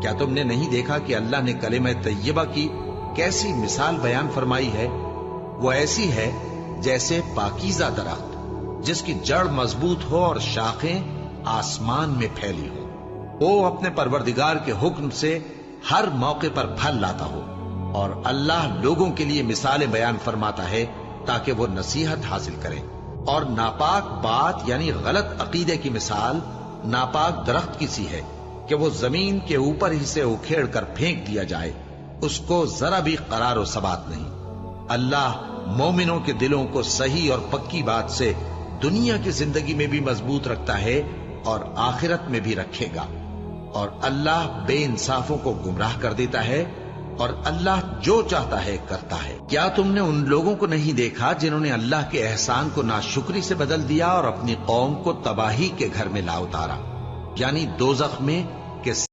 کیا تم نے نہیں دیکھا کہ اللہ نے کلمہ طیبہ کی کیسی مثال بیان فرمائی ہے؟ وہ ایسی ہے جیسے پاکیزہ درخت جس کی جڑ مضبوط ہو اور شاخیں آسمان میں پھیلی ہو۔ وہ اپنے پروردگار کے حکم سے ہر موقع پر پھل لاتا ہو، اور اللہ لوگوں کے لیے مثالیں بیان فرماتا ہے تاکہ وہ نصیحت حاصل کریں۔ اور ناپاک بات یعنی غلط عقیدے کی مثال ناپاک درخت کی سی ہے کہ وہ زمین کے اوپر ہی سے اکھیڑ کر پھینک دیا جائے، اس کو ذرا بھی قرار و ثبات نہیں۔ اللہ مومنوں کے دلوں کو صحیح اور پکی بات سے دنیا کی زندگی میں بھی مضبوط رکھتا ہے اور آخرت میں بھی رکھے گا، اور اللہ بے انصافوں کو گمراہ کر دیتا ہے، اور اللہ جو چاہتا ہے کرتا ہے۔ کیا تم نے ان لوگوں کو نہیں دیکھا جنہوں نے اللہ کے احسان کو ناشکری سے بدل دیا اور اپنی قوم کو تباہی کے گھر میں لا اتارا، یعنی دوزخ میں کہ